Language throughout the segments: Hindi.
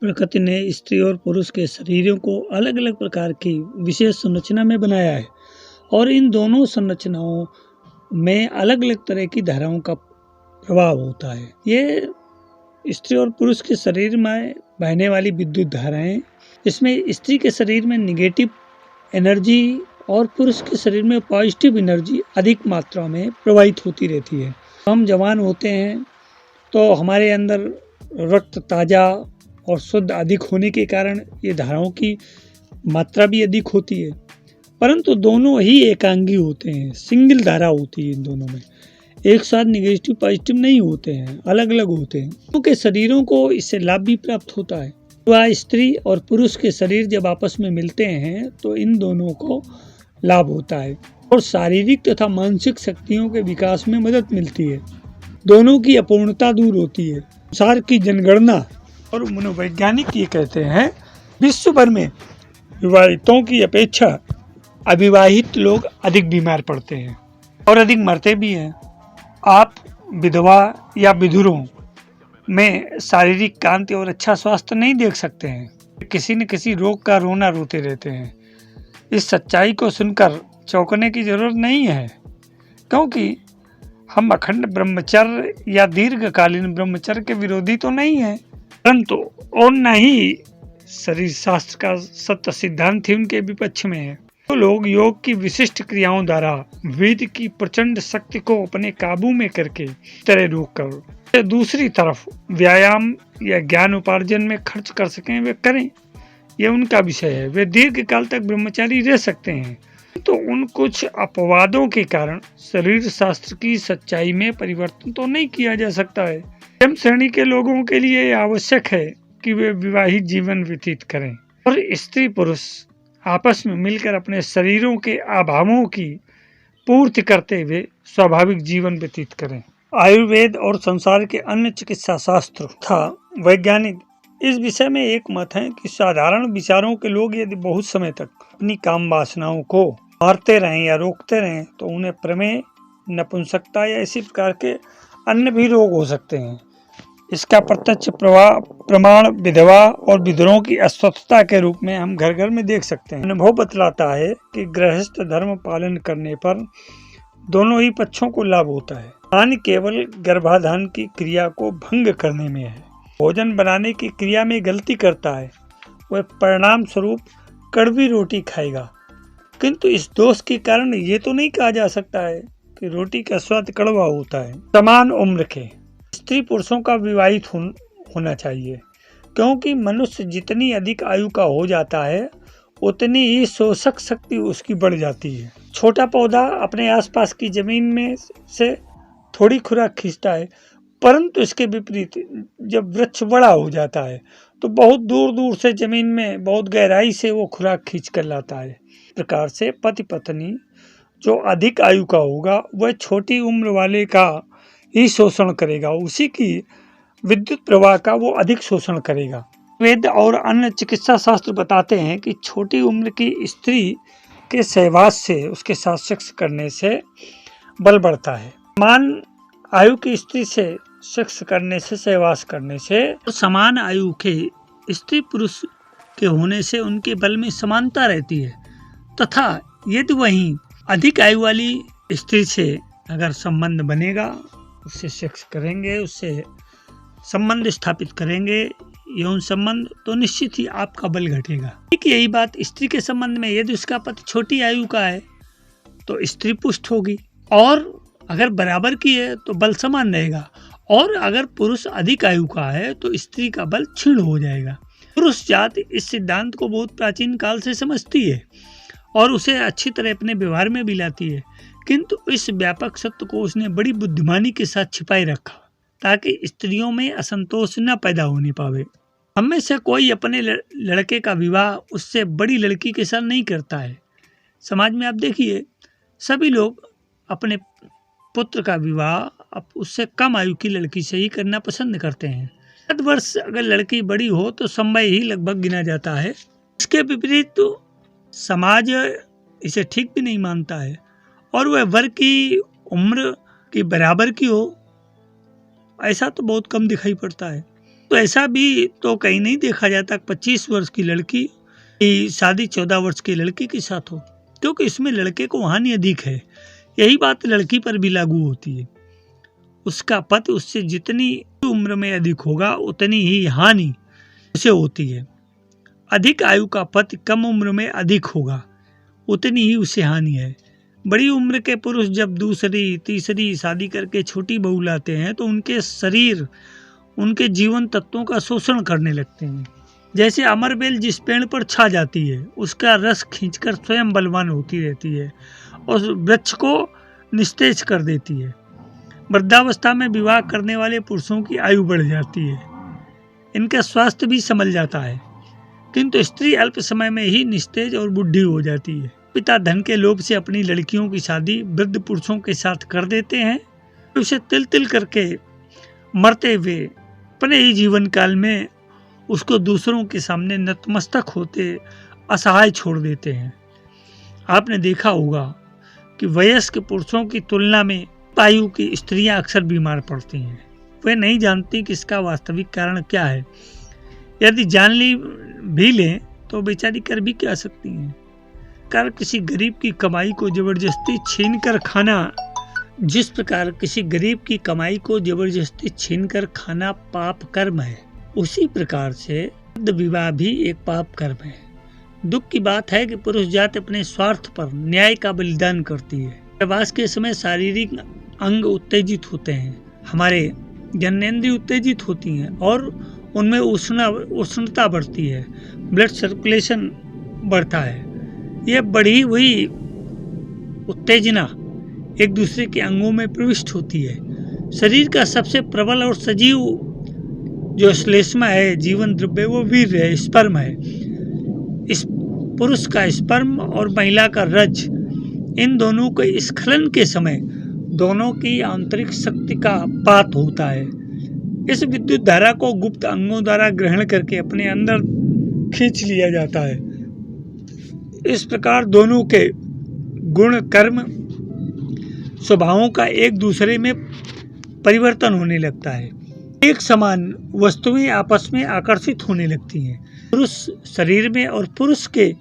प्रकृति ने स्त्री और पुरुष के शरीरों को अलग अलग प्रकार की विशेष संरचना में बनाया है और इन दोनों संरचनाओं में अलग अलग तरह की धाराओं का प्रभाव होता है। ये स्त्री और पुरुष के शरीर में बहने वाली विद्युत धाराएं, इसमें स्त्री के शरीर में निगेटिव एनर्जी और पुरुष के शरीर में पॉजिटिव एनर्जी अधिक मात्रा में प्रवाहित होती रहती है। हम जवान होते हैं तो हमारे अंदर रक्त ताज़ा और शुद्ध अधिक होने के कारण ये धाराओं की मात्रा भी अधिक होती है, परंतु दोनों ही एकांगी होते हैं, सिंगल धारा होती है। इन दोनों में एक साथ निगेटिव पॉजिटिव नहीं होते हैं, अलग अलग होते हैं। उनके शरीरों को इससे लाभ भी प्राप्त होता है। वह स्त्री और पुरुष के शरीर जब आपस में मिलते हैं तो इन दोनों को लाभ होता है और शारीरिक तथा मानसिक शक्तियों के विकास में मदद मिलती है। दोनों की अपूर्णता दूर होती है। संसार की जनगणना और मनोवैज्ञानिक ये कहते हैं विश्व भर में विवाहितों की अपेक्षा अविवाहित लोग अधिक बीमार पड़ते हैं और अधिक मरते भी हैं। आप विधवा या विधुरों में शारीरिक कांति और अच्छा स्वास्थ्य नहीं देख सकते हैं। किसी न किसी रोग का रोना रोते रहते हैं। इस सच्चाई को सुनकर चौंकने की जरूरत नहीं है, क्योंकि हम अखंड ब्रह्मचर्य या दीर्घकालीन ब्रह्मचर्य के विरोधी तो नहीं है, परंतु और न ही शरीर शास्त्र का सत्य सिद्धांत ही उनके विपक्ष में है। तो लोग योग की विशिष्ट क्रियाओं द्वारा वेद की प्रचंड शक्ति को अपने काबू में करके तरह रोक कर दूसरी तरफ व्यायाम या ज्ञान उपार्जन में खर्च कर सकें, वे करें। यह उनका विषय है। वे दीर्घ काल तक ब्रह्मचारी रह सकते हैं, तो उन कुछ अपवादों के कारण शरीर शास्त्र की सच्चाई में परिवर्तन तो नहीं किया जा सकता है। मध्यम श्रेणी के लोगों के लिए आवश्यक है कि वे विवाहित जीवन व्यतीत करें और स्त्री पुरुष आपस में मिलकर अपने शरीरों के अभावों की पूर्ति करते हुए स्वाभाविक जीवन व्यतीत करें। आयुर्वेद और संसार के अन्य चिकित्सा शास्त्र तथा वैज्ञानिक इस विषय में एक मत है कि साधारण विचारों के लोग यदि बहुत समय तक अपनी काम वासनाओं को मारते रहें या रोकते रहें तो उन्हें प्रमेय, नपुंसकता या इसी प्रकार के अन्य भी रोग हो सकते हैं। इसका प्रत्यक्ष प्रमाण विधवा और विधुरों की अस्वस्थता के रूप में हम घर घर में देख सकते हैं। अनुभव बतलाता है कि गृहस्थ धर्म पालन करने पर दोनों ही पक्षों को लाभ होता है। हानि केवल गर्भाधान की क्रिया को भंग करने में है। भोजन बनाने की क्रिया में गलती करता है, वह परिणाम स्वरूप कड़वी रोटी खाएगा, किंतु इस दोष के कारण ये तो नहीं कहा जा सकता है कि रोटी का स्वाद कड़वा होता है। समान उम्र के स्त्री पुरुषों का विवाहित होना चाहिए, क्योंकि मनुष्य जितनी अधिक आयु का हो जाता है उतनी ही शोषक शक्ति उसकी बढ़ जाती है। छोटा पौधा अपने आसपास की जमीन में से थोड़ी खुराक खींचता है, परंतु इसके विपरीत जब वृक्ष बड़ा हो जाता है तो बहुत दूर दूर से जमीन में बहुत गहराई से वो खुराक खींच कर लाता है। इस प्रकार से पति पत्नी जो अधिक आयु का होगा वह छोटी उम्र वाले का ही शोषण करेगा, उसी की विद्युत प्रवाह का वो अधिक शोषण करेगा। वेद और अन्य चिकित्सा शास्त्र बताते हैं कि छोटी उम्र की स्त्री के सहवास से, उसके साथ सेक्स करने से बल बढ़ता है। समान आयु की स्त्री से सेक्स करने से, सहवास करने से, समान आयु के स्त्री पुरुष के होने से उनके बल में समानता रहती है, तथा यदि वहीं अधिक आयु वाली स्त्री से अगर संबंध बनेगा, उससे सेक्स करेंगे, उससे संबंध स्थापित करेंगे, यौन संबंध, तो निश्चित ही आपका बल घटेगा। ठीक यही बात स्त्री के संबंध में, यदि उसका पति छोटी आयु का है तो स्त्री पुष्ट होगी, और अगर बराबर की है तो बल समान रहेगा, और अगर पुरुष अधिक आयु का है तो स्त्री का बल क्षीण हो जाएगा। पुरुष जाति इस सिद्धांत को बहुत प्राचीन काल से समझती है और उसे अच्छी तरह अपने व्यवहार में भी लाती है, किंतु इस व्यापक सत्य को उसने बड़ी बुद्धिमानी के साथ छिपाए रखा ताकि स्त्रियों में असंतोष न पैदा होने पावे। हम में से कोई अपने लड़के का विवाह उससे बड़ी लड़की के साथ नहीं करता है। समाज में आप देखिए, सभी लोग अपने पुत्र का विवाह उससे कम आयु की लड़की से ही करना पसंद करते हैं। 7 वर्ष अगर लड़की बड़ी हो तो समय ही लगभग गिना जाता है। इसके विपरीत तो समाज इसे ठीक भी नहीं मानता है, और वह वर की उम्र की बराबर की हो ऐसा तो बहुत कम दिखाई पड़ता है। तो ऐसा भी तो कहीं नहीं देखा जाता 25 वर्ष की लड़की की शादी 14 वर्ष की लड़की के साथ हो, क्योंकि इसमें लड़के को हानि अधिक है। यही बात लड़की पर भी लागू होती है। उसका पति उससे जितनी उम्र में अधिक होगा उतनी ही हानि उसे होती है। अधिक आयु का पति कम उम्र में अधिक होगा उतनी ही उसे हानि है। बड़ी उम्र के पुरुष जब दूसरी तीसरी शादी करके छोटी बहू लाते हैं तो उनके शरीर उनके जीवन तत्वों का शोषण करने लगते हैं। जैसे अमरबेल जिस पेड़ पर छा जाती है उसका रस खींचकर स्वयं बलवान होती रहती है और वृक्ष को निस्तेज कर देती है। वृद्धावस्था में विवाह करने वाले पुरुषों की आयु बढ़ जाती है, इनका स्वास्थ्य भी संभल जाता है, किंतु स्त्री अल्प समय में ही निस्तेज और बुढ़ी हो जाती है। पिता धन के लोभ से अपनी लड़कियों की शादी वृद्ध पुरुषों के साथ कर देते हैं, उसे तिल तिल करके मरते हुए अपने ही जीवन काल में उसको दूसरों के सामने नतमस्तक होते असहाय छोड़ देते हैं। आपने देखा होगा कि वयस्क पुरुषों की तुलना में आयु की स्त्रियां अक्सर बीमार पड़ती हैं। वे नहीं जानती कि इसका वास्तविक कारण क्या है। यदि जान ली भी लें तो बेचारी कर भी क्या सकती हैं। कर किसी गरीब की कमाई को जबरदस्ती छीन कर खाना, जिस प्रकार किसी गरीब की कमाई को जबरदस्ती छीनकर खाना पाप कर्म है, उसी प्रकार से विवाह भी एक पाप कर्म है। दुख की बात है कि पुरुष जाति अपने स्वार्थ पर न्याय का बलिदान करती है। प्रवास के समय शारीरिक अंग उत्तेजित होते हैं, हमारे जननेंद्रिय उत्तेजित होती हैं और उनमें उष्णता बढ़ती है, ब्लड सर्कुलेशन बढ़ता है। यह बढ़ी हुई उत्तेजना एक दूसरे के अंगों में प्रविष्ट होती है। शरीर का सबसे प्रबल और सजीव जो श्लेष्मा है, जीवन द्रव्य, वो वीर है, स्पर्म है। इस पुरुष का स्पर्म और महिला का रज, इन दोनों के स्खलन के समय दोनों की आंतरिक शक्ति का पात होता है। इस विद्युत धारा को गुप्त अंगों द्वारा ग्रहण करके अपने अंदर खींच लिया जाता है। इस प्रकार दोनों के गुण, कर्म, स्वभावों का एक दूसरे में परिवर्तन होने लगता है। एक समान वस्तुएं आपस में आकर्षित होने लगती हैं। पुरुष शरीर में और पुरुष के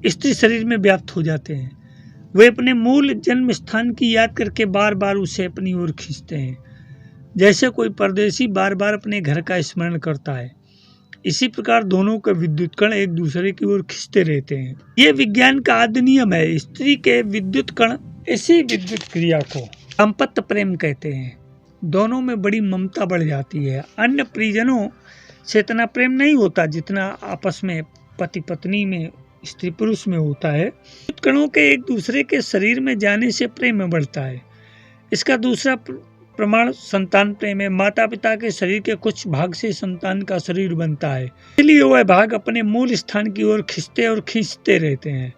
स्त्री शरीर में व्याप्त हो जाते हैं। वे अपने मूल जन्म स्थान की याद करके बार बार उसे अपनी ओर खींचते हैं, जैसे कोई परदेशी बार बार अपने घर का स्मरण करता है। इसी प्रकार दोनों के विद्युत कण एक दूसरे की ओर खींचते रहते हैं। ये विज्ञान का आद्य नियम है। स्त्री के विद्युत कण इसी विद्युत क्रिया को दाम्पत्य प्रेम कहते हैं। दोनों में बड़ी ममता बढ़ जाती है। अन्य परिजनों से इतना प्रेम नहीं होता जितना आपस में पति पत्नी में, स्त्री पुरुष में होता है। विद्युत कणों के एक दूसरे के शरीर में जाने से प्रेम बढ़ता है। इसका दूसरा प्रमाण संतान प्रेम है। माता पिता के शरीर के कुछ भाग से संतान का शरीर बनता है, इसलिए वह भाग अपने मूल स्थान की ओर खींचते रहते हैं।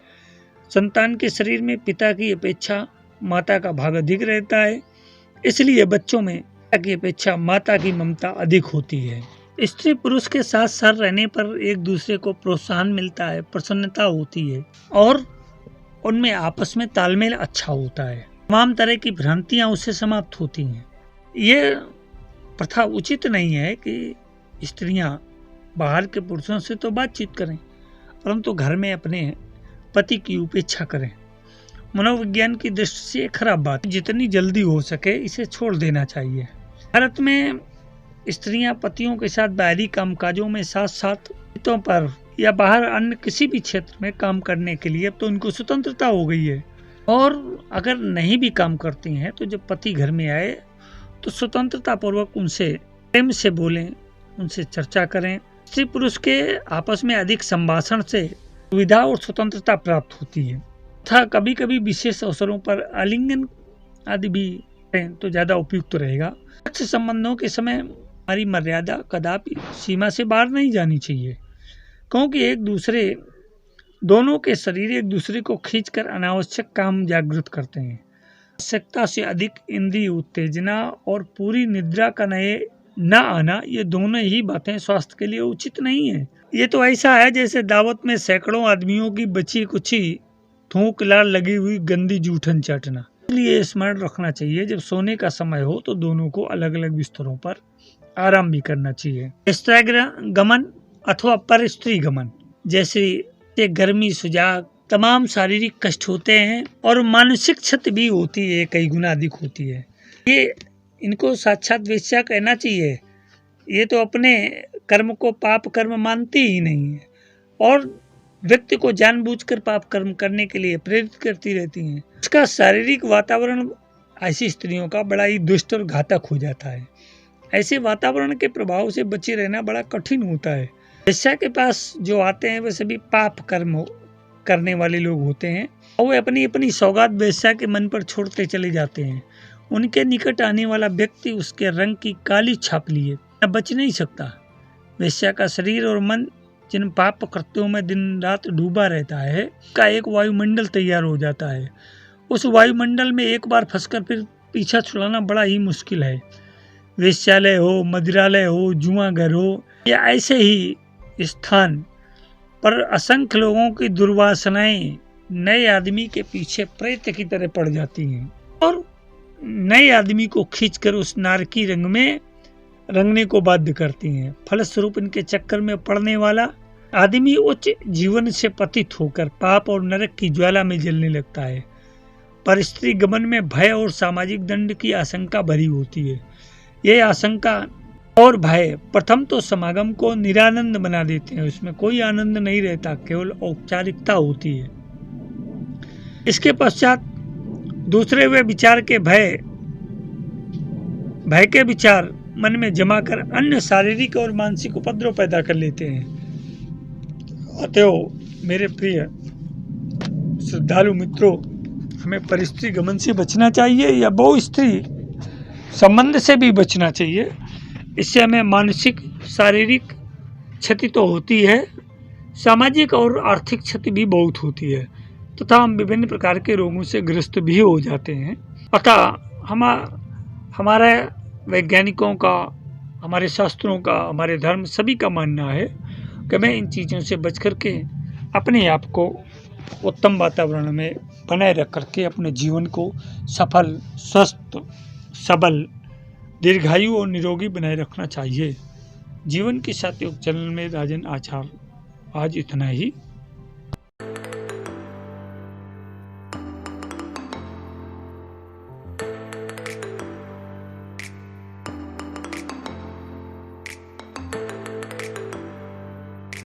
संतान के शरीर में पिता की अपेक्षा माता का भाग अधिक रहता है, इसलिए बच्चों में पिता की अपेक्षा माता की ममता अधिक होती है। स्त्री पुरुष के साथ साथ रहने पर एक दूसरे को प्रोत्साहन मिलता है, प्रसन्नता होती है और उनमें आपस में तालमेल अच्छा होता है। तमाम तरह की भ्रांतियां उससे समाप्त होती हैं। ये प्रथा उचित नहीं है कि स्त्रियां बाहर के पुरुषों से तो बातचीत करें, परंतु घर में अपने पति की उपेक्षा करें। मनोविज्ञान की दृष्टि से खराब बात, जितनी जल्दी हो सके इसे छोड़ देना चाहिए। भारत में स्त्रियां पतियों के साथ बाहरी कामकाजों में साथ साथ हितों पर या बाहर अन्य किसी भी क्षेत्र में काम करने के लिए अब तो उनको स्वतंत्रता हो गई है। और अगर नहीं भी काम करती हैं तो जब पति घर में आए तो स्वतंत्रता पूर्वक उनसे प्रेम से बोलें, उनसे चर्चा करें। स्त्री पुरुष के आपस में अधिक संभाषण से सुविधा और स्वतंत्रता प्राप्त होती है तथा कभी कभी विशेष अवसरों पर आलिंगन आदि भी करें तो ज़्यादा उपयुक्त रहेगा। सेक्स संबंधों के समय हमारी मर्यादा कदापि सीमा से बाहर नहीं जानी चाहिए, क्योंकि दोनों के शरीर एक दूसरे को खींचकर अनावश्यक काम जागृत करते हैं। आवश्यकता से अधिक इंद्रिय उत्तेजना और पूरी निद्रा का न आना, ये दोनों ही बातें स्वास्थ्य के लिए उचित नहीं है। ये तो ऐसा है जैसे दावत में सैकड़ों आदमियों की बची कुची थूक लाल लगी हुई गंदी जूठन चाटना। इसलिए स्मरण रखना चाहिए जब सोने का समय हो तो दोनों को अलग अलग बिस्तरों पर आराम भी करना चाहिए। गमन अथवा परस्त्री गमन जैसे गर्मी, सुजाग, तमाम शारीरिक कष्ट होते हैं और मानसिक क्षति भी होती है, कई गुना अधिक होती है। ये इनको साक्षात वेश्या कहना चाहिए। ये तो अपने कर्म को पाप कर्म मानती ही नहीं है और व्यक्ति को जानबूझकर पाप कर्म करने के लिए प्रेरित करती रहती हैं। इसका शारीरिक वातावरण ऐसी स्त्रियों का बड़ा ही दुष्ट और घातक हो जाता है। ऐसे वातावरण के प्रभाव से बचे रहना बड़ा कठिन होता है। वेश्या के पास जो आते हैं वे सभी पाप कर्म करने वाले लोग होते हैं और वे अपनी अपनी सौगात वेश्या के मन पर छोड़ते चले जाते हैं। उनके निकट आने वाला व्यक्ति उसके रंग की काली छाप लिए बच नहीं सकता। वेश्या का शरीर और मन जिन पाप कृत्यों में दिन रात डूबा रहता है का एक वायुमंडल तैयार हो जाता है। उस वायुमंडल में एक बार फंसकर फिर पीछा छुड़ाना बड़ा ही मुश्किल है। वेश्यालय हो, मदिरालय हो, जुआ घर हो या ऐसे ही स्थान पर असंख्य लोगों की दुर्वासनाएं नए आदमी के पीछे प्रेत की तरह पड़ जाती हैं और नए आदमी को खींचकर उस नारकी रंग में रंगने को बाध्य करती हैं। फलस्वरूप इनके चक्कर में पड़ने वाला आदमी उच्च जीवन से पतित होकर पाप और नरक की ज्वाला में जलने लगता है। परस्त्री गमन में भय और सामाजिक दंड की आशंका भरी होती है। यह आशंका और भय प्रथम तो समागम को निरानंद बना देते हैं, उसमें कोई आनंद नहीं रहता, केवल औपचारिकता होती है। इसके पश्चात दूसरे वे विचार के भय के विचार मन में जमा कर अन्य शारीरिक और मानसिक उपद्रव पैदा कर लेते हैं। अतएव मेरे प्रिय श्रद्धालु मित्रों, हमें परस्त्री गमन से बचना चाहिए या बहु स्त्री संबंध से भी बचना चाहिए। इससे हमें मानसिक शारीरिक क्षति तो होती है, सामाजिक और आर्थिक क्षति भी बहुत होती है तथा हम विभिन्न प्रकार के रोगों से ग्रस्त भी हो जाते हैं। अतः हमारे वैज्ञानिकों का, हमारे शास्त्रों का, हमारे धर्म सभी का मानना है कि हमें इन चीज़ों से बच करके अपने आप को उत्तम वातावरण में बनाए रख करके अपने जीवन को सफल, स्वस्थ, सबल, दीर्घायु और निरोगी बनाए रखना चाहिए। जीवन के साथ योग चैनल में राजन आचार्य आज इतना ही।